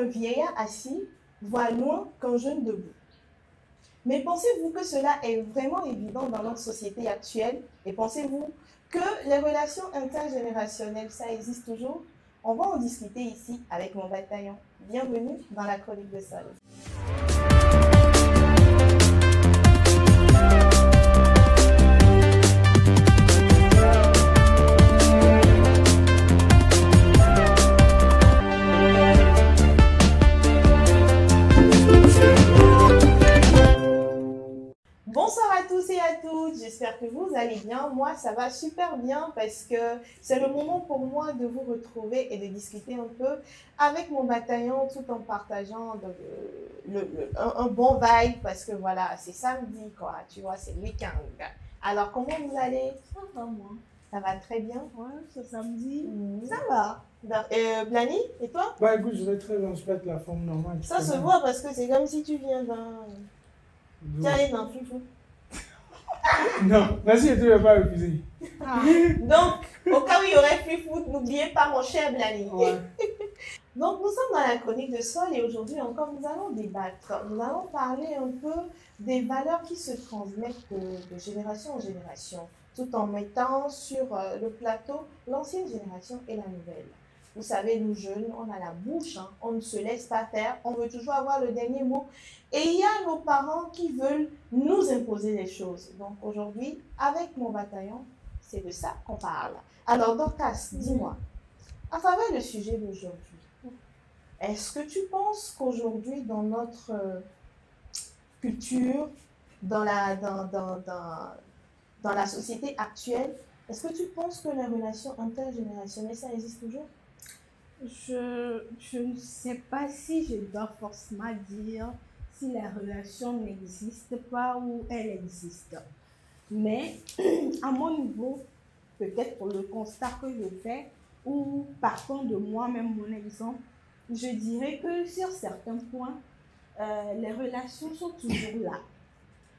vieillard assis voit loin qu'un jeune debout. Mais pensez-vous que cela est vraiment évident dans notre société actuelle? Et pensez-vous que les relations intergénérationnelles, ça existe toujours? On va en discuter ici avec mon bataillon. Bienvenue dans la chronique de Sol. Bonsoir à tous et à toutes, j'espère que vous allez bien. Moi, ça va super bien parce que c'est le moment pour moi de vous retrouver et de discuter un peu avec mon bataillon tout en partageant un bon vibe parce que voilà, c'est samedi quoi, tu vois, c'est le week-end. Alors, comment vous allez? Ça va, moi. Ça va très bien? Ouais, ce samedi, ça va. Blani, et toi? Bah écoute, je vais très bien, je peux être la forme normale. Ça se voit parce que c'est comme si tu viens d'un... Tiens, non, fifou. Non, merci, tu ne vas pas refuser. Ah. Donc, au cas où il y aurait fifou, n'oubliez pas mon cher Blani. Ouais. Donc, nous sommes dans la chronique de Sol et aujourd'hui encore, nous allons débattre. Nous allons parler un peu des valeurs qui se transmettent de génération en génération, tout en mettant sur le plateau l'ancienne génération et la nouvelle. Vous savez, nous jeunes, on a la bouche, hein, on ne se laisse pas faire, on veut toujours avoir le dernier mot. Et il y a nos parents qui veulent nous imposer les choses. Donc aujourd'hui, avec mon bataillon, c'est de ça qu'on parle. Alors Dorcas, dis-moi, à travers le sujet d'aujourd'hui, est-ce que tu penses qu'aujourd'hui, dans notre culture, dans la société actuelle, est-ce que tu penses que les relations intergénérationnelles, ça existe toujours? Je ne sais pas si je dois forcément dire si la relation n'existe pas ou elle existe. Mais à mon niveau, peut-être pour le constat que je fais, ou partant de moi-même, mon exemple, je dirais que sur certains points, les relations sont toujours là.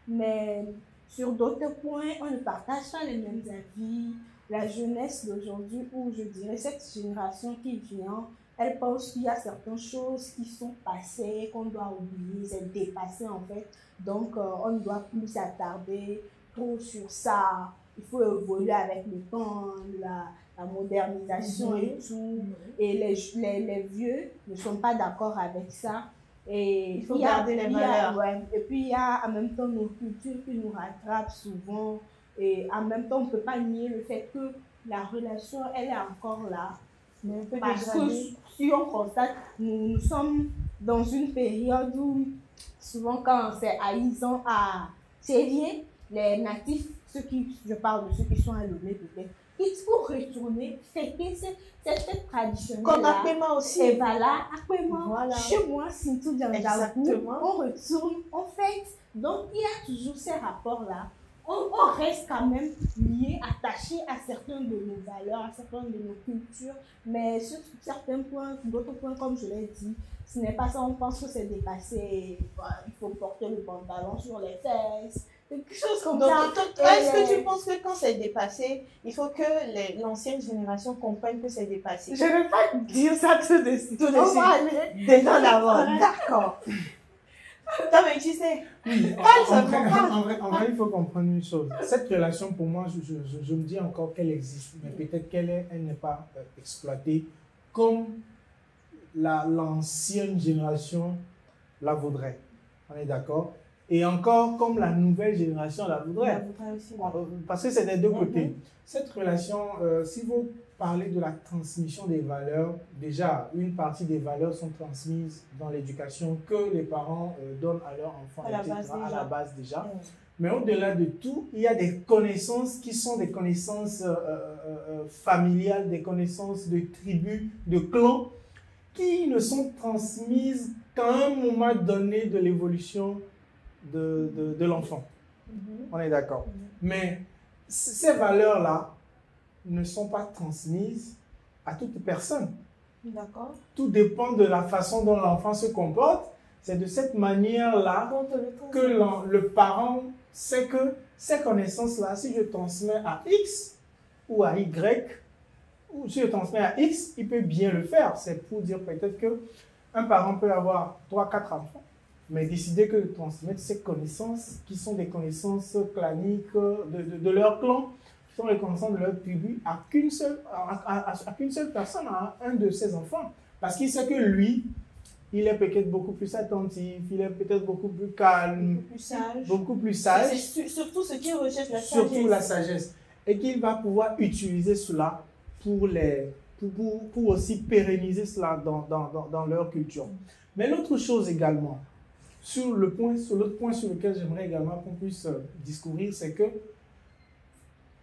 Mais sur d'autres points, on ne partage pas les mêmes avis. La jeunesse d'aujourd'hui, ou je dirais cette génération qui vient, elle pense qu'il y a certaines choses qui sont passées, qu'on doit oublier, c'est dépassé en fait. Donc, on ne doit plus s'attarder trop sur ça. Il faut évoluer avec le temps, la modernisation et tout. Et les vieux ne sont pas d'accord avec ça. Et il faut garder les valeurs. Ouais. Et puis, il y a en même temps nos cultures qui nous rattrapent souvent. Et en même temps, on ne peut pas nier le fait que la relation, elle est encore là. Parce que si on constate, nous sommes dans une période où, souvent quand c'est haïssant à Thierry, les natifs, je parle de ceux qui sont à Lomé peut-être, il faut retourner fêter cette fête traditionnelle. Comme Akpema aussi. Et voilà, Akpema, voilà. Chez moi, Sintou Djandjaou, on retourne, on fête. Donc, il y a toujours ces rapports-là. On reste quand même lié, attaché à certains de nos valeurs, à certaines de nos cultures, mais sur certains points, d'autres points, comme je l'ai dit, ce n'est pas ça, on pense que c'est dépassé, il faut porter le pantalon sur les fesses, quelque chose comme ça. Est-ce que tu penses que quand c'est dépassé, il faut que l'ancienne génération comprenne que c'est dépassé? Je ne vais pas dire ça tout de suite. On va aller déjà d'abord, d'accord. Non, mais tu sais, en vrai, il faut comprendre une chose. Cette relation, pour moi, je me dis encore qu'elle existe, mais peut-être qu'elle n'est pas exploitée comme l'ancienne génération la voudrait. On est d'accord? Et encore comme la nouvelle génération la voudrait. Parce que c'est des deux côtés. Cette relation, si vous parlez de la transmission des valeurs, déjà, une partie des valeurs sont transmises dans l'éducation que les parents donnent à leurs enfants, à la base déjà. Mais au-delà de tout, il y a des connaissances qui sont des connaissances familiales, des connaissances de tribus, de clans, qui ne sont transmises qu'à un moment donné de l'évolution de l'enfant. On est d'accord. Mais ces valeurs-là ne sont pas transmises à toute personne. D'accord. Tout dépend de la façon dont l'enfant se comporte. C'est de cette manière-là que le parent sait que ces connaissances-là, si je transmets à X ou à Y, ou si je transmets à X, il peut bien le faire. C'est pour dire peut-être que un parent peut avoir 3, 4 enfants, mais décider que de transmettre ces connaissances, qui sont des connaissances claniques de leur clan, qui sont les connaissances de leur tribu, à qu'une seule personne, à un de ses enfants. Parce qu'il sait que lui, il est peut-être beaucoup plus attentif, il est peut-être beaucoup plus calme, beaucoup plus sage. C'est surtout ce qui recherche la sagesse. Surtout la sagesse. Et qu'il va pouvoir utiliser cela pour aussi pérenniser cela dans leur culture. Mais l'autre chose également, sur l'autre point sur lequel j'aimerais également qu'on puisse discourir, c'est que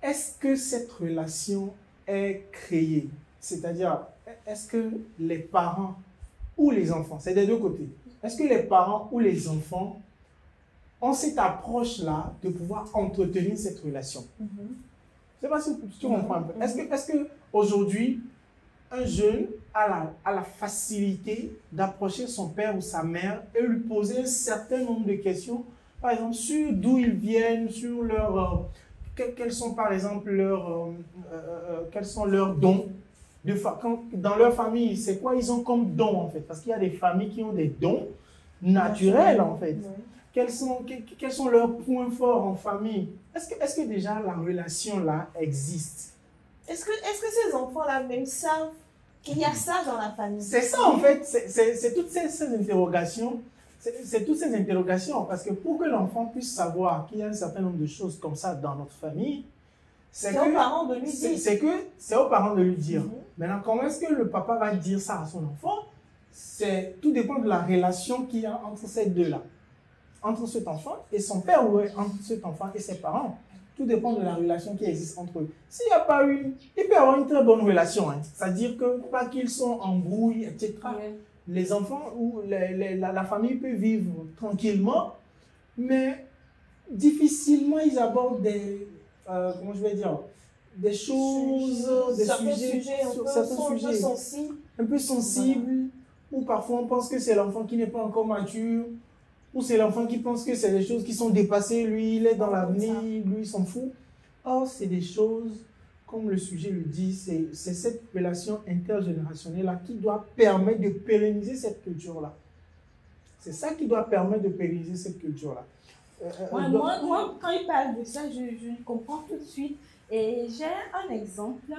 est-ce que cette relation est créée? C'est-à-dire, est-ce que les parents ou les enfants, c'est des deux côtés, est-ce que les parents ou les enfants ont cette approche-là de pouvoir entretenir cette relation? Je ne sais pas si tu comprends un peu. Est-ce que aujourd'hui, un jeune a la facilité d'approcher son père ou sa mère et lui poser un certain nombre de questions, par exemple, sur d'où ils viennent, sur leur... quels sont, par exemple, quels sont leurs dons dans leur famille, c'est quoi ils ont comme dons, en fait? Parce qu'il y a des familles qui ont des dons naturels, en fait. Quels sont leurs points forts en famille? Est-ce que déjà la relation-là existe? Est-ce que ces enfants-là même savent qu'il y a ça dans la famille? C'est ça, en fait. C'est toutes ces interrogations. C'est toutes ces interrogations. Parce que pour que l'enfant puisse savoir qu'il y a un certain nombre de choses comme ça dans notre famille, c'est aux parents de lui dire. C'est aux parents de lui dire. Maintenant, comment est-ce que le papa va dire ça à son enfant? Tout dépend de la relation qu'il y a entre ces deux-là. Entre cet enfant et son père, ou entre cet enfant et ses parents. Tout dépend de la relation qui existe entre eux. S'il n'y a pas il peut y avoir une très bonne relation. Hein. C'est-à-dire que, pas qu'ils sont en brouille, etc. Les enfants ou la famille peut vivre tranquillement, mais difficilement ils abordent comment je vais dire, des choses, des sujets un peu sensibles, ou parfois on pense que c'est l'enfant qui n'est pas encore mature, ou c'est l'enfant qui pense que c'est des choses qui sont dépassées, lui il est dans l'avenir, lui il s'en fout. Or c'est des choses, comme le sujet le dit, c'est cette relation intergénérationnelle-là qui doit permettre de pérenniser cette culture-là. C'est ça qui doit permettre de pérenniser cette culture-là. Moi, quand il parle de ça, je comprends tout de suite. Et j'ai un exemple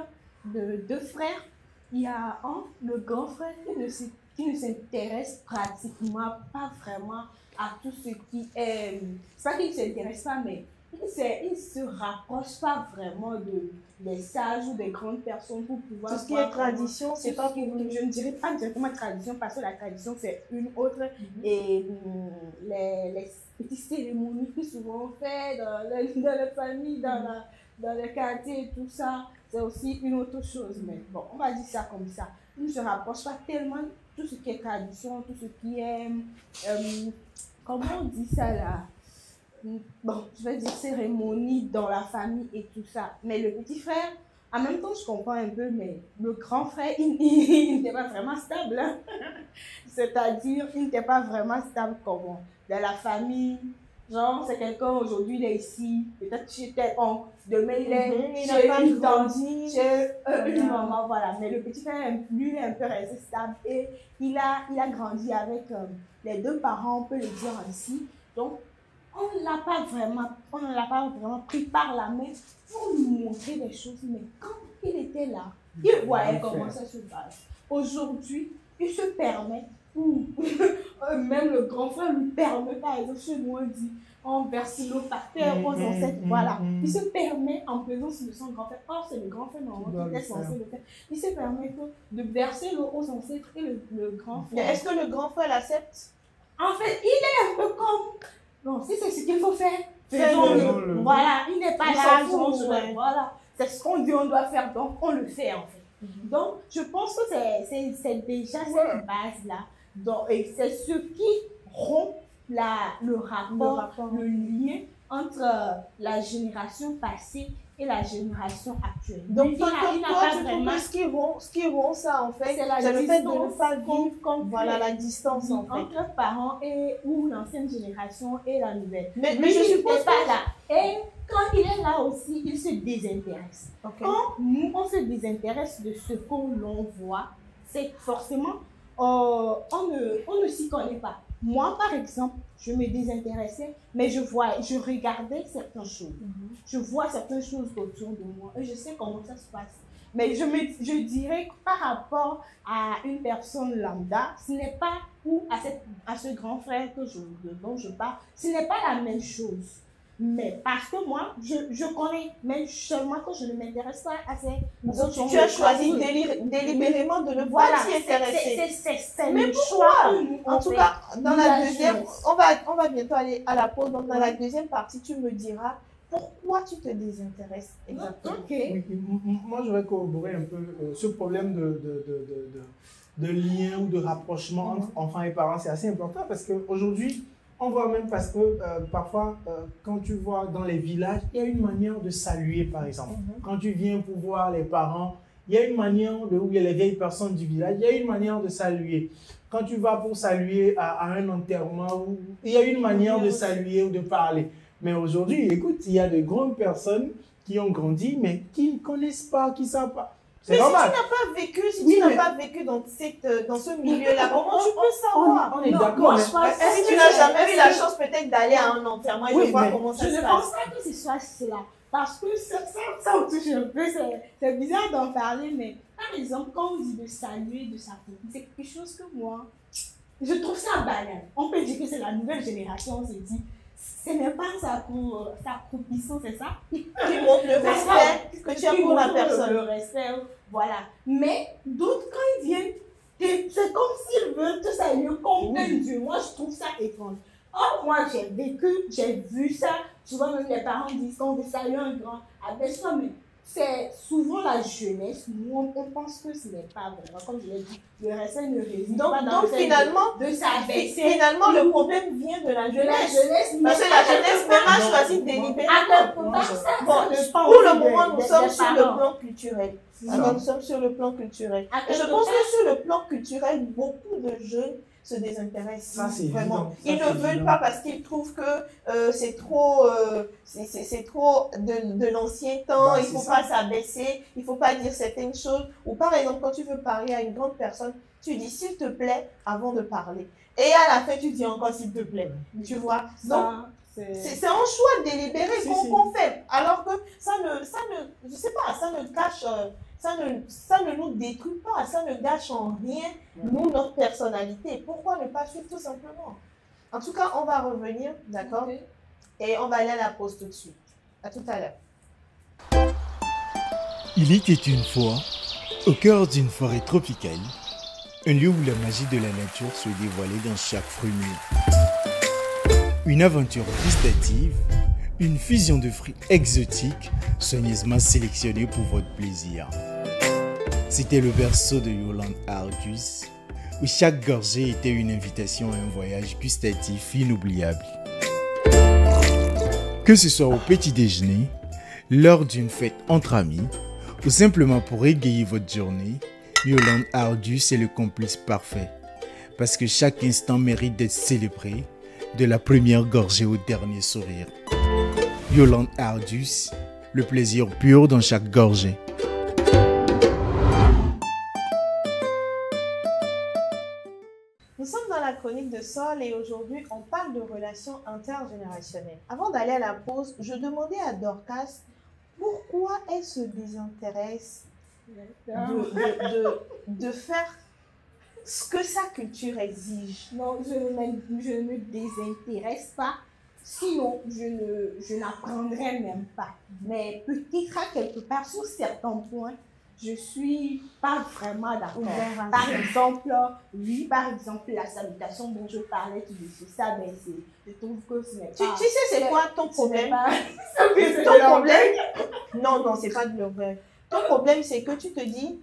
de deux frères. Il y a le grand frère qui ne s'intéresse pratiquement pas vraiment à tout ce qui est... C'est pas qu'il ne s'intéresse pas, mais il ne se rapproche pas vraiment des sages ou des grandes personnes pour pouvoir... Tout ce qui est tradition, c'est pas... Je ne dirais pas directement tradition, parce que la tradition, c'est une autre. Et les petites cérémonies que souvent on fait dans la famille, dans le quartier et tout ça, c'est aussi une autre chose. Mais bon, on va dire ça comme ça. Il ne se rapproche pas tellement de tout ce qui est tradition, tout ce qui est... comment on dit ça là? Bon, je vais dire cérémonie dans la famille et tout ça. Mais le petit frère, en même temps, je comprends un peu, mais le grand frère, il n'était pas vraiment stable. Hein? C'est-à-dire, il n'était pas vraiment stable comment? Dans la famille, genre, c'est quelqu'un, aujourd'hui, il est ici, peut-être chez tel oncle, demain, il est chez une tante, chez une maman, voilà. Mais le petit frère, lui, il est un peu resté stable et il a grandi avec les deux parents, on peut le dire ici. Donc, on ne l'a pas vraiment pris par la main pour lui montrer des choses. Mais quand il était là, il voyait comment ça se passe. Aujourd'hui, il se permet, ou même le grand frère lui permet, par exemple, chez nous, on dit, on verse l'eau par terre aux ancêtres, voilà. Il se permet, en présence de son grand frère, or c'est le grand frère normalement qui était censé le faire, il se permet de verser l'eau aux ancêtres et le grand frère. Est-ce que le grand frère l'accepte? En fait, il est un peu comme... Non, si c'est ce qu'il faut faire, faisons-le. Voilà, il n'est pas là, voilà. C'est ce qu'on dit, on doit faire, donc on le fait en fait. Donc, je pense que c'est déjà cette base-là. Et c'est ce qui rompt le rapport, le lien entre la génération passée et la génération actuelle. Donc, toi, tu trouves ce qui rompt ça, en fait, c'est le fait de ne pas vivre comme la distance en fait. Entre parents ou l'ancienne génération et la nouvelle. Mais je suppose pas là. Et quand il est là aussi, il se désintéresse. Okay. Quand nous, on se désintéresse de ce qu'on l'on voit, c'est forcément, on ne s'y connaît pas. Moi, par exemple, je me désintéressais, mais je regardais certaines choses. Je vois certaines choses autour de moi et je sais comment ça se passe. Mais je dirais que par rapport à une personne lambda, ce n'est pas, ou à ce grand frère dont je parle, ce n'est pas la même chose. Mais parce que moi, je connais, mais seulement que je ne m'intéresse pas à ces Donc tu as choisi délibérément de ne pas t'y intéresser. C'est mais le pourquoi? choix. En tout cas, dans la deuxième, on va bientôt aller à la pause. Donc dans la deuxième partie, tu me diras pourquoi tu te désintéresses exactement. Okay. Oui, moi, je vais corroborer un peu ce problème de lien ou de rapprochement entre enfants et parents. C'est assez important parce qu'aujourd'hui, on voit même parce que parfois, quand tu vois dans les villages, il y a une manière de saluer, par exemple. Quand tu viens pour voir les parents, il y a une manière où il y a les vieilles personnes du village, il y a une manière de saluer. Quand tu vas pour saluer à un enterrement, il y a une manière de saluer ou de parler. Mais aujourd'hui, écoute, il y a de grandes personnes qui ont grandi, mais qui ne connaissent pas, qui ne savent pas. Mais normal. Si tu n'as pas vécu dans ce milieu-là, comment tu peux savoir? On est d'accord. Si tu n'as jamais eu la chance peut-être d'aller à un enterrement et de voir comment ça se passe. Je ne pense pas que ce soit cela. Parce que ça on touche un peu, c'est bizarre d'en parler, mais par exemple, quand on dit de saluer, de s'appeler, c'est quelque chose que moi, je trouve ça banal. On peut dire que c'est la nouvelle génération, on se dit. Ce n'est pas sa accomplissement, c'est ça? Qui montre le respect que tu as pour la personne. Le respect, voilà. Mais d'autres, quand ils viennent, c'est comme s'ils veulent te saluer comme un Dieu. Moi, je trouve ça étrange. Or, moi, j'ai vu ça. Souvent, même les parents disent qu'on veut saluer un grand, abaisse-toi, mais c'est souvent la jeunesse. Nous, on pense que ce n'est pas vraiment. Comme je l'ai dit, le respect ne réside pas dans le fait de s'abaisser. Finalement, le problème vient de la jeunesse. Parce que la jeunesse même a choisi délibérément. Pour le moment, nous sommes sur le plan culturel. Nous sommes sur le plan culturel. Et je pense que sur le plan culturel, beaucoup de jeunes se désintéressent. Ça, c'est vraiment. Ils ne veulent pas parce qu'ils trouvent que c'est trop de l'ancien temps, il ne faut pas s'abaisser, il ne faut pas dire certaines choses. Ou par exemple, quand tu veux parler à une grande personne, tu dis s'il te plaît avant de parler. Et à la fin, tu dis encore s'il te plaît. Tu vois? Donc, c'est un choix délibéré qu'on fait. Alors que ça ne cache, ça ne nous détruit pas, ça ne gâche en rien, nous, notre personnalité. Pourquoi ne pas suivre tout simplement? En tout cas, on va revenir, d'accord? Et on va aller à la pause tout de suite. À tout à l'heure. Il était une fois, au cœur d'une forêt tropicale, un lieu où la magie de la nature se dévoilait dans chaque fruit mûr. Une aventure gustative, une fusion de fruits exotiques, soigneusement sélectionnés pour votre plaisir. C'était le berceau de Yolande Ardus, où chaque gorgée était une invitation à un voyage gustatif inoubliable. Que ce soit au petit déjeuner, lors d'une fête entre amis, ou simplement pour égayer votre journée, Yolande Ardus est le complice parfait. Parce que chaque instant mérite d'être célébré, de la première gorgée au dernier sourire. Yolande Ardus, le plaisir pur dans chaque gorgée. Nous sommes dans la chronique de Sol et aujourd'hui on parle de relations intergénérationnelles. Avant d'aller à la pause, je demandais à Dorcas pourquoi elle se désintéresse de faire ce que sa culture exige. Non, je ne me désintéresse pas, sinon je n'apprendrai même pas. Mais peut-être à quelque part, sur certains points, je suis pas vraiment d'accord. Par exemple, la salutation dont je parlais, tu dis ça, ben je trouve que ce n'est pas... Tu sais c'est quoi ton problème? Ton problème? Non, c'est pas de l'orgueil. Ton problème, c'est que tu te dis,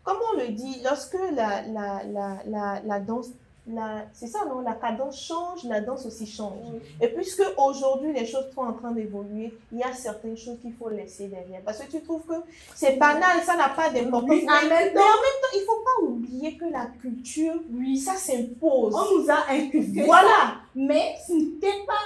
comme on le dit, lorsque la danse, c'est ça, non? La cadence change, la danse aussi change. Oui. Et puisque aujourd'hui les choses sont en train d'évoluer, il y a certaines choses qu'il faut laisser derrière. Parce que tu trouves que c'est banal, ça n'a pas d'importance. Oui, mais en même temps, il ne faut pas oublier que la culture, ça s'impose. On nous a inculqué. Voilà. Ça, mais ce n'était pas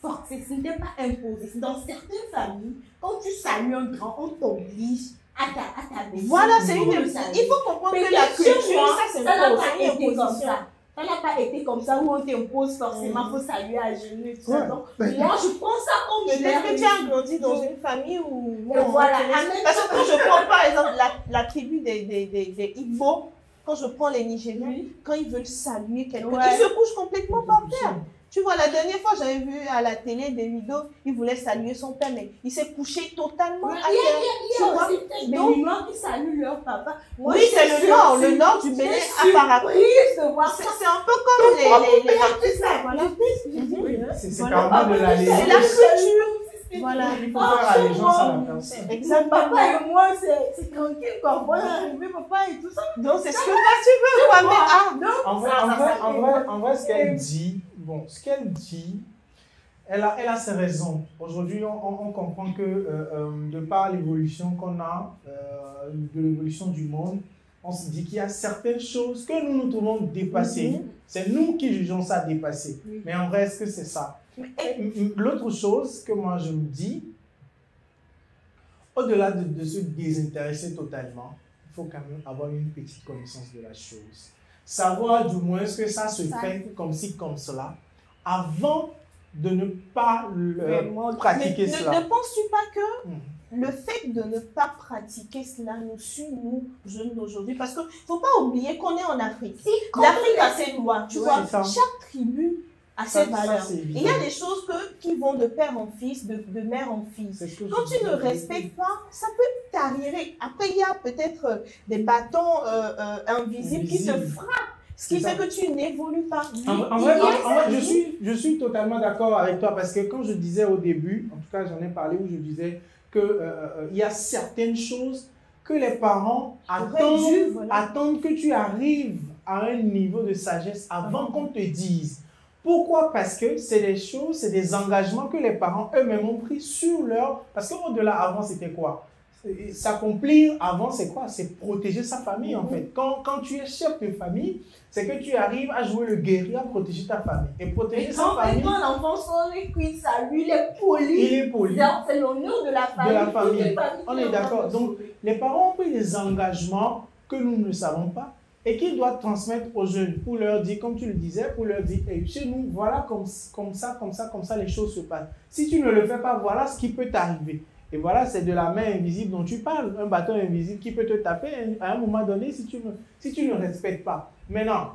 forcé, ce n'était pas imposé. Dans certaines familles, quand tu salues un grand, on t'oblige à ta bêtise. Voilà, c'est une imposition. Il faut comprendre que la culture, ça c'est une imposition. Ça n'a pas été comme ça où on t'impose forcément, il faut saluer à genoux et tout ça. Donc, moi, je prends ça comme je l'ai Peut-être que tu as grandi dans une famille où... Voilà. Parce que quand je prends par exemple la tribu des Igbo, quand je prends les Nigériens, quand ils veulent saluer quelqu'un, ils se couchent complètement par terre. Tu vois, la dernière fois, j'avais vu à la télé des vidéos, il voulait saluer son père, mais il s'est couché totalement à terre. Il y a aussi des Noirs qui saluent leur papa. Oui, c'est le nord du Bénin à Paraguay. C'est un peu comme les artistes. Voilà. C'est carrément de la légende. C'est la culture. Voilà. Il faut faire allégeance à la personne. Exactement. Papa et moi, c'est tranquille quand on est arrivé, papa et tout ça. Donc, c'est ce que tu veux, quoi. En vrai, ce qu'elle dit, elle a ses raisons. Aujourd'hui, on comprend que de par l'évolution qu'on a, de l'évolution du monde, on se dit qu'il y a certaines choses que nous trouvons dépassées. C'est nous qui jugeons ça dépassé. Mais en vrai, est-ce que c'est ça? L'autre chose que moi je me dis, au-delà de se désintéresser totalement, il faut quand même avoir une petite connaissance de la chose. Savoir du moins ce que ça se fait comme ci, comme cela, avant de ne pas pratiquer cela. Ne penses-tu pas que le fait de ne pas pratiquer cela nous suit, nous, jeunes d'aujourd'hui? Parce qu'il ne faut pas oublier qu'on est en Afrique. L'Afrique a ses lois, tu vois. Chaque tribu a ses valeurs. Il y a des choses qui vont de père en fils, de mère en fils. Quand tu ne respectes pas, ça peut t'arriver. Après, il y a peut-être des bâtons invisibles qui te frappent. Ce qui fait que tu n'évolues pas. En vrai, je suis totalement d'accord avec toi parce que quand je disais au début, en tout cas j'en ai parlé où je disais qu'il y a certaines choses que les parents attendent que tu arrives à un niveau de sagesse avant qu'on te dise. Pourquoi? Parce que c'est des choses, c'est des engagements que les parents eux-mêmes ont pris sur leur... Parce qu'au-delà, avant, c'était quoi? S'accomplir avant, c'est quoi? C'est protéger sa famille, en fait. Quand tu es chef de famille, c'est que tu arrives à jouer le guerrier, à protéger ta famille. Et protéger sa famille... Quand l'enfant sort les cuits, ça lui, il est poli. Il est poli. C'est l'honneur de la famille. De la famille. On est d'accord. Donc, les parents ont pris des engagements que nous ne savons pas et qu'ils doivent transmettre aux jeunes pour leur dire, comme tu le disais, pour leur dire, hey, chez nous, voilà comme ça, les choses se passent. Si tu ne le fais pas, voilà ce qui peut t'arriver. Et voilà, c'est de la main invisible dont tu parles, un bâton invisible qui peut te taper à un moment donné si tu ne respectes pas. Maintenant,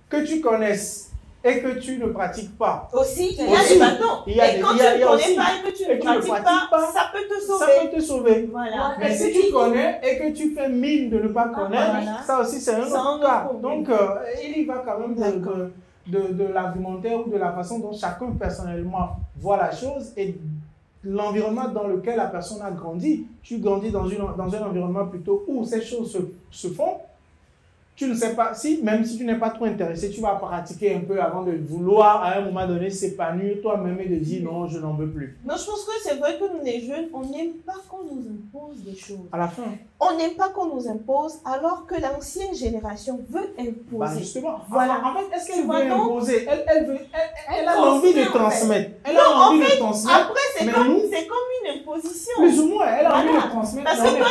que tu connaisses et que tu ne pratiques pas. Aussi, il y a des bâtons. Et quand tu ne connais pas et que tu ne pratiques pas, ça peut te sauver. Ça peut te sauver. Voilà. Mais si tu connais et que tu fais mine de ne pas connaître, ça aussi c'est un autre cas. Donc, il y va quand même de l'argumentaire ou de la façon dont chacun personnellement voit la chose et l'environnement dans lequel la personne a grandi. Tu grandis dans un environnement plutôt où ces choses se font. Tu ne sais pas, même si tu n'es pas trop intéressé, tu vas pratiquer un peu avant de vouloir à un moment donné s'épanouir toi-même et de dire non, je n'en veux plus. Non, je pense que c'est vrai que nous les jeunes, on n'aime pas qu'on nous impose des choses. À la fin. On n'aime pas qu'on nous impose alors que l'ancienne génération veut imposer. Bah justement, voilà. En fait, est-ce qu'elle veut imposer? Elle a envie de transmettre. Elle a envie de transmettre. Après, c'est comme une imposition. Plus ou moins, elle a envie de transmettre. Parce que toi,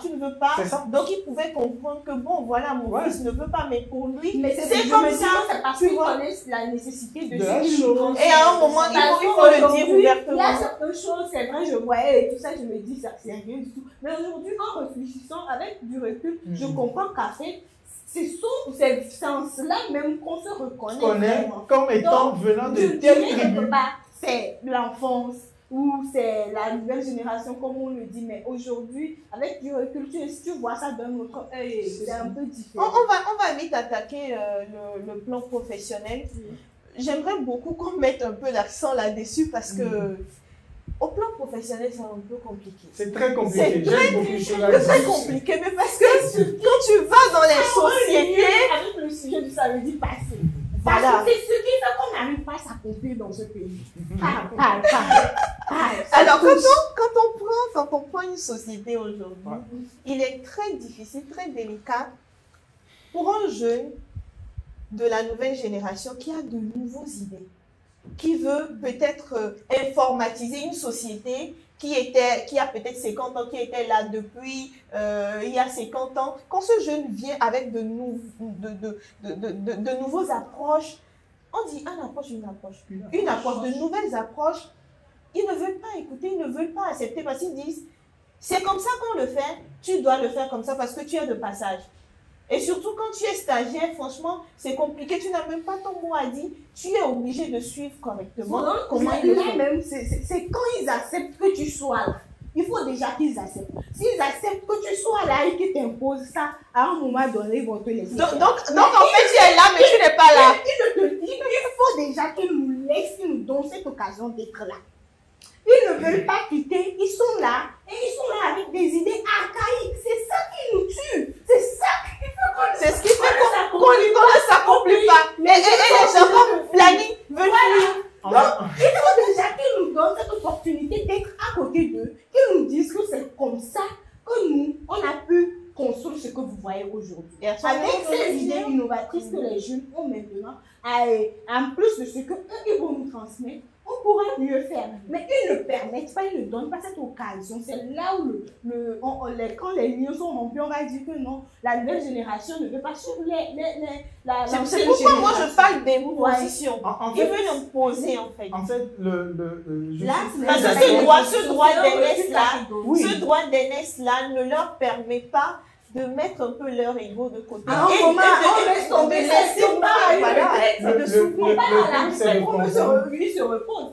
tu ne veux pas. Donc, il pouvait comprendre que bon, voilà, mon fils ne veut pas, mais pour lui, c'est comme ça. C'est parce qu'il connaît la nécessité de la chose. Et à un moment, il faut le dire ouvertement. Il y a certaines choses, c'est vrai, je voyais et tout ça, je me dis, ça c'est rien du tout. Mais aujourd'hui, en réfléchissant avec du recul, je comprends qu'en fait, c'est en cela même qu'on se reconnaît. Comme étant venant de telle tribu. C'est l'enfance ou c'est la nouvelle génération, comme on le dit. Mais aujourd'hui, avec du recul, tu vois ça d'un autre œil. C'est un peu différent. On va vite attaquer le plan professionnel. J'aimerais beaucoup qu'on mette un peu l'accent là-dessus parce que au plan professionnel, c'est un peu compliqué. C'est très compliqué. C'est très compliqué, mais parce que quand tu vas dans les sociétés... Avec le sujet du samedi passé. Voilà. Parce que c'est ce qui fait qu'on n'arrive pas à s'accomplir dans ce pays. Alors, quand on prend une société aujourd'hui, il est très difficile, très délicat pour un jeune de la nouvelle génération qui a de nouvelles idées. qui veut peut-être informatiser une société qui a peut-être 50 ans, qui était là depuis il y a 50 ans. Quand ce jeune vient avec de nouveaux approches, on dit une approche, de nouvelles approches, ils ne veulent pas écouter, ils ne veulent pas accepter parce qu'ils disent, c'est comme ça qu'on le fait, tu dois le faire comme ça parce que tu es de passage. Et surtout quand tu es stagiaire, franchement, c'est compliqué, tu n'as même pas ton mot à dire, tu es obligé de suivre correctement. Comment ils le font. Même, c'est quand ils acceptent que tu sois là. Il faut déjà qu'ils acceptent. S'ils acceptent que tu sois là et qu'ils t'imposent ça, à un moment donné, ils vont te laisser. Donc en fait, tu es là, mais tu n'es pas là. Il faut déjà qu'ils nous laissent, qu'ils nous donnent cette occasion d'être là. Ils ne veulent pas quitter, ils sont là, et ils sont là avec des idées archaïques. C'est ça qui nous tue. C'est ça qui fait qu'on c'est ce qui fait qu'on ne s'accomplit pas. Mais les gens comme planning veulent fuir. Donc, il faut déjà qu'ils nous donnent cette opportunité d'être à côté d'eux, qu'ils nous disent que c'est comme ça que nous, on a pu construire ce que vous voyez aujourd'hui. Avec ces idées innovatrices que les jeunes ont maintenant, en plus de ce qu'eux, ils vont nous transmettre, on pourra mieux faire. Mais ils ne permettent pas, ils ne donnent pas cette occasion. C'est là où quand les lieux sont rompus, on va dire que non, la nouvelle génération ne veut pas suivre c'est pourquoi moi je parle des positions. Ils veulent nous poser en fait. En fait, parce que ce droit d'aînesse là ne leur permet pas de mettre un peu leur ego de côté. Ah, on laisse tomber les se repose.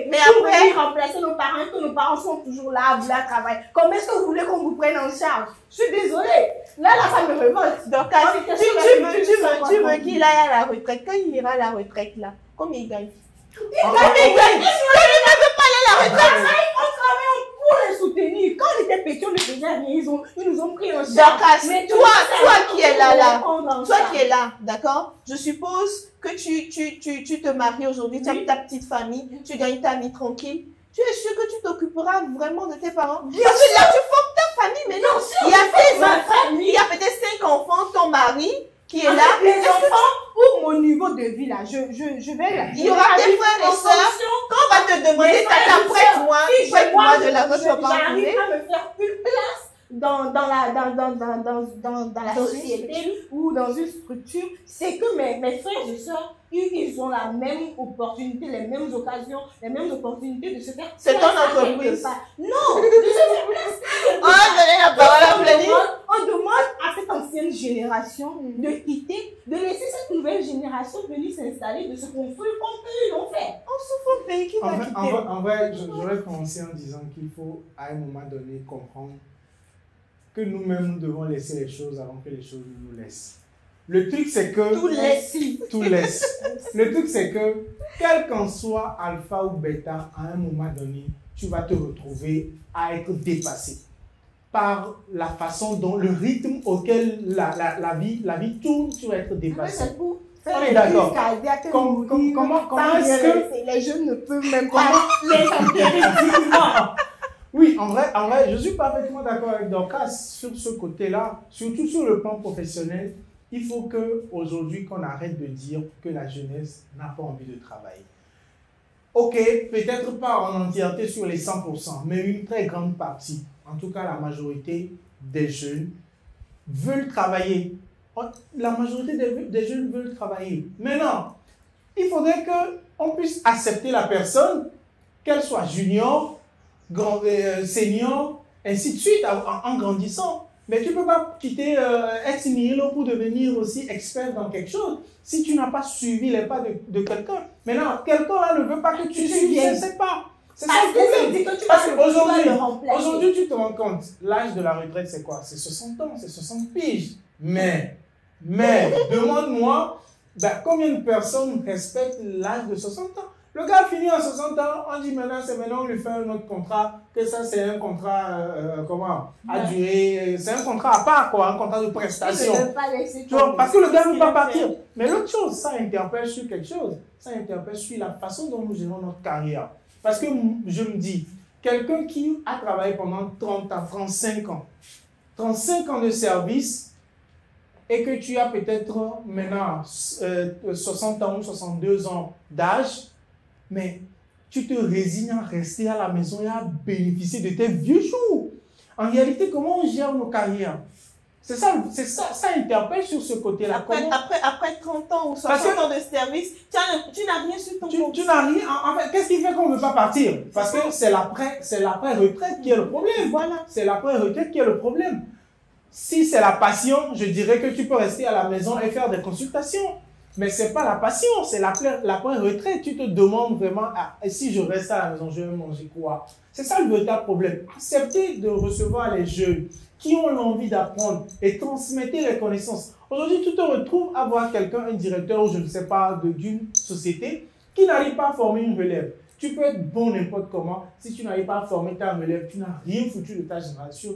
Mais après, remplacer nos parents, que nos parents sont toujours là à vouloir travailler. Comment est-ce que vous voulez qu'on vous prenne en charge? Je suis désolée. Là, ça me révolte. Donc, tu veux qu'il aille à la retraite. Quand il ira à la retraite, là, combien il gagne? Combien il gagne? Il ne veut pas aller à la retraite. On travaille pour les soutenir. Quand on était petits, on ne faisait rien. Ils nous ont pris en charge. Mais toi qui es là, toi qui es là, d'accord? Je suppose que tu te maries aujourd'hui, tu as ta petite famille, tu gagnes ta vie tranquille. Tu es sûr que tu t'occuperas vraiment de tes parents? Parce que là, tu formes ta famille, mais non. Il y a tes enfants, il y a peut-être 5 enfants, ton mari qui est là. Les enfants, pour mon niveau de vie là, je vais là. Il y aura tes frères et sœurs. Quand on va te demander, prête-moi de l'argent, tu vas pas en trouver. J'arrive à me faire une place dans la société ou dans une structure, c'est que mes frères et sœurs, ils ont la même opportunité, les mêmes occasions, les mêmes opportunités de se faire. C'est ton entreprise. Non, de se faire place. On demande à cette ancienne génération de quitter, de laisser cette nouvelle génération venir s'installer, de se construire comme eux ils l'ont fait. On souffre au pays qui va quitter. En vrai, j'aurais commencé en disant qu'il faut à un moment donné comprendre que nous-mêmes nous devons laisser les choses avant que les choses nous laissent. Le truc c'est que... Tout laisse. Le truc c'est que, quel qu'en soit alpha ou bêta, à un moment donné, tu vas te retrouver à être dépassé par la façon dont, le rythme auquel la vie tourne, tu vas être dépassé. On est d'accord. Comment est-ce que les jeunes ne peuvent même pas les enterrer dignement? Oui, en vrai, je suis parfaitement d'accord avec Dorcas sur ce côté-là, surtout sur le plan professionnel. Il faut qu'aujourd'hui, qu'on arrête de dire que la jeunesse n'a pas envie de travailler. Ok, peut-être pas en entièreté sur les 100%, mais une très grande partie, en tout cas la majorité des jeunes, veulent travailler. La majorité des jeunes veulent travailler. Maintenant, il faudrait qu'on puisse accepter la personne, qu'elle soit junior, senior, ainsi de suite, en grandissant. Mais tu ne peux pas quitter ex nihilo pour devenir aussi expert dans quelque chose si tu n'as pas suivi les pas de quelqu'un. Maintenant, quelqu'un là ne veut pas que tu suives, je ne sais pas. C'est ça le problème. Parce qu'aujourd'hui, tu te rends compte, l'âge de la retraite, c'est quoi? C'est 60 ans, c'est 60 piges. Mais demande-moi, combien de personnes respectent l'âge de 60 ans? Le gars finit en 60 ans, on dit maintenant, on lui fait un autre contrat, que ça c'est un contrat, à durée, c'est un contrat à part, quoi, un contrat de prestation. Tu vois, parce que le gars ne peut pas partir. Mais l'autre chose, ça interpelle sur quelque chose, ça interpelle sur la façon dont nous gérons notre carrière. Parce que je me dis, quelqu'un qui a travaillé pendant 30 ans, 35 ans de service, et que tu as peut-être maintenant 60 ans ou 62 ans d'âge, mais tu te résignes à rester à la maison et à bénéficier de tes vieux jours. En réalité, comment on gère nos carrières? C'est ça, ça interpelle sur ce côté-là. Après 30 ans ou 60 ans de service, tu n'as rien sur ton compte. Tu n'as rien. En fait, qu'est-ce qui fait qu'on ne veut pas partir? Parce que c'est l'après-retraite qui est le problème. Voilà. C'est l'après-retraite qui est le problème. Si c'est la passion, je dirais que tu peux rester à la maison et faire des consultations. Mais ce n'est pas la passion, c'est l'après-retraite. Tu te demandes vraiment, si je reste à la maison, je vais manger quoi? C'est ça le véritable problème. Acceptez de recevoir les jeunes qui ont l'envie d'apprendre et transmettez les connaissances. Aujourd'hui, tu te retrouves à voir quelqu'un, un directeur, ou je ne sais pas, d'une société, qui n'arrive pas à former une relève. Tu peux être bon n'importe comment. Si tu n'arrives pas à former ta relève, tu n'as rien foutu de ta génération,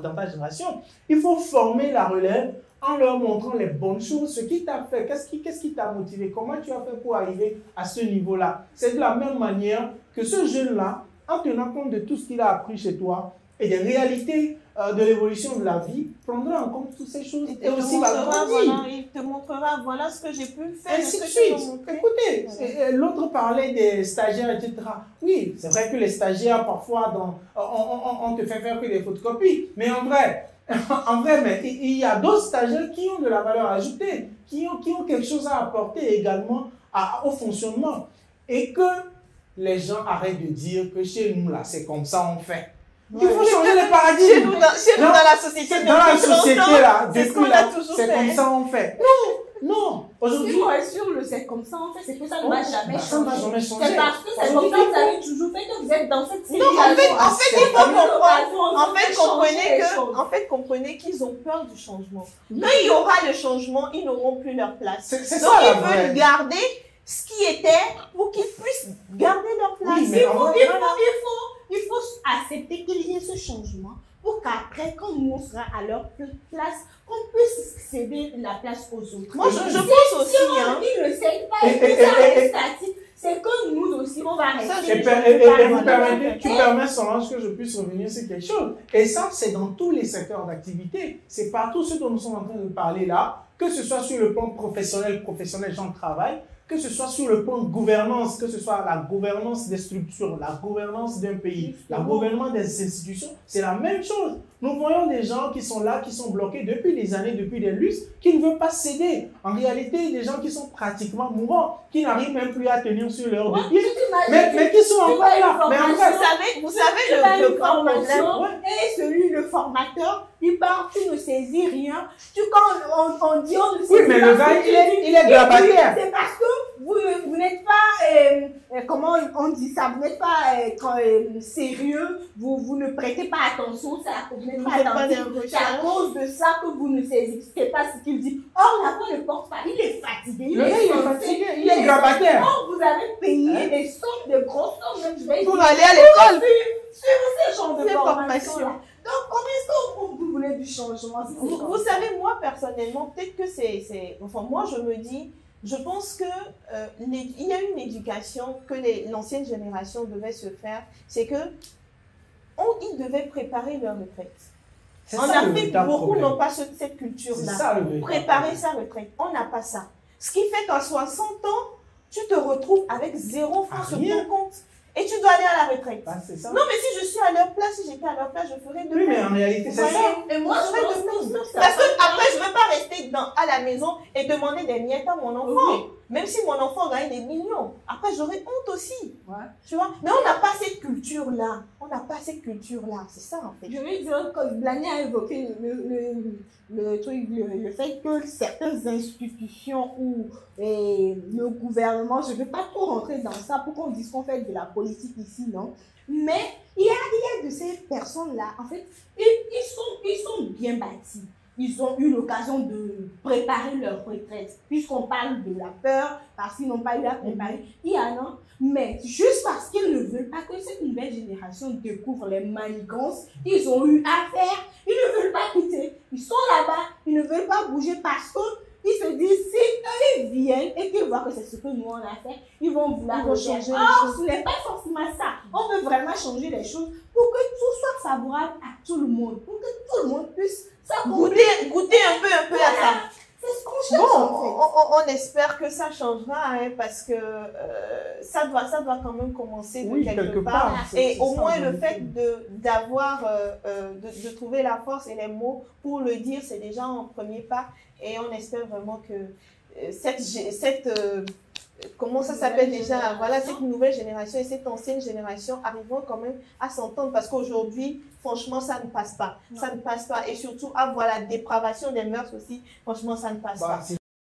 dans ta génération. Il faut former la relève en leur montrant les bonnes choses, ce qui t'a fait, qu'est-ce qui t'a motivé, comment tu as fait pour arriver à ce niveau-là. C'est de la même manière que ce jeune-là, en tenant compte de tout ce qu'il a appris chez toi et des réalités de l'évolution de la vie, prendra en compte toutes ces choses et aussi va grandir. Il te montrera, voilà ce que j'ai pu faire. Ainsi de suite. Écoutez, l'autre parlait des stagiaires, etc. Oui, c'est vrai que les stagiaires, parfois, on te fait faire que des photocopies. Mais en vrai, mais il y a d'autres stagiaires qui ont de la valeur ajoutée, qui ont quelque chose à apporter également au fonctionnement. Et que les gens arrêtent de dire que chez nous, là, c'est comme ça on fait. Il faut changer le paradigme. Chez nous, dans la société. Dans la société, là, depuis là, c'est comme ça on fait. Non. Aujourd'hui, sur le c'est comme ça en fait, c'est que ça ne va jamais changer. Ça ne va jamais changer. C'est parce que c'est comme ça que vous avez toujours fait que vous êtes dans cette situation. Non, en fait, il faut comprendre. En fait, comprenez qu'ils ont peur du changement. Quand il y aura le changement, ils n'auront plus leur place. C'est ça, donc, ils veulent garder ce qui était pour qu'ils puissent garder leur place. Oui, il faut accepter qu'il y ait ce changement pour qu'après, quand nous on sera à leur place, qu'on puisse céder la place aux autres. Moi, je pense aussi. Ils ne cèdent pas et que ça reste statique. C'est que nous aussi, on va rester. Tu permets, Solange, que je puisse revenir sur quelque chose. Et ça, c'est dans tous les secteurs d'activité. C'est partout ce dont nous sommes en train de parler là, que ce soit sur le plan professionnel, gens de travail, que ce soit sur le plan de gouvernance, que ce soit la gouvernance des structures, la gouvernance d'un pays, la gouvernance des institutions, c'est la même chose. Nous voyons des gens qui sont là, qui sont bloqués depuis des années, depuis des lustres, qui ne veulent pas céder. En réalité, des gens qui sont pratiquement mourants, qui n'arrivent même plus à tenir sur leurs deux pieds, mais qui sont encore là. Mais en fait, vous savez le grand problème. Et celui, le formateur, il part, tu ne saisis rien. Quand on dit on ne saisit pas. Oui, mais le gars, il est grabataire. C'est parce que vous n'êtes pas, comment on dit ça, vous n'êtes pas sérieux, vous ne prêtez pas attention, c'est à cause de ça que vous ne saisissez pas ce qu'il dit. Or, la voix ne porte pas, il est fatigué. Il est fatigué, il est grabataire. Or, vous avez payé des sommes, de grosses sommes, pour aller à l'école. Suivez ce genre de formation. Donc, comment est-ce que vous voulez du changement? Vous savez, moi, personnellement, peut-être que enfin, moi, je me dis, je pense que il y a une éducation que l'ancienne génération devait se faire, c'est que ils devaient préparer leur retraite. En Afrique, beaucoup n'ont pas cette culture-là. Préparer sa retraite, on n'a pas ça. Ce qui fait qu'à 60 ans, tu te retrouves avec 0 francs sur ton compte. Et tu dois aller à la retraite. Bah, c'est ça. Non, mais si je suis à leur place, si j'étais à leur place, je ferais de même. Oui, mais en réalité, c'est ça. Et moi, je ferais de même. Parce que après, je ne veux pas rester à la maison et demander des miettes à mon enfant. Oui. Même si mon enfant gagne des millions. Après, j'aurais honte aussi. Ouais. Tu vois? Mais on n'a pas cette culture-là. On n'a pas cette culture-là. C'est ça, en fait. Je vais dire, quand Blania a évoqué le fait que certaines institutions ou le gouvernement, je ne vais pas trop rentrer dans ça pour qu'on dise qu'on fait de la politique ici, non? Mais il y a de ces personnes-là, en fait, ils sont bien bâtis. Ils ont eu l'occasion de préparer leur retraite. Puisqu'on parle de la peur, parce qu'ils n'ont pas eu à préparer, il y en a. Mais juste parce qu'ils ne veulent pas que cette nouvelle génération découvre les manigances qu'ils ont eu à faire, ils ne veulent pas quitter. Ils sont là-bas, ils ne veulent pas bouger parce qu'ils se disent, si eux ils viennent et qu'ils voient que c'est ce que nous on a fait, ils vont vouloir changer les choses. Ce n'est pas forcément ça. On veut vraiment changer les choses pour que tout soit favorable à tout le monde, pour que tout le monde puisse goûter un peu à ça. C'est ce qu'on cherche, en fait. On espère que ça changera, hein, parce que ça doit quand même commencer de quelque part. Et au moins le fait de trouver la force et les mots pour le dire, c'est déjà un premier pas. Et on espère vraiment que comment ça s'appelle déjà, voilà, cette nouvelle génération et cette ancienne génération arriveront quand même à s'entendre, parce qu'aujourd'hui, franchement, ça ne passe pas. Ça ne passe pas. Et surtout, la dépravation des mœurs aussi, franchement, ça ne passe pas.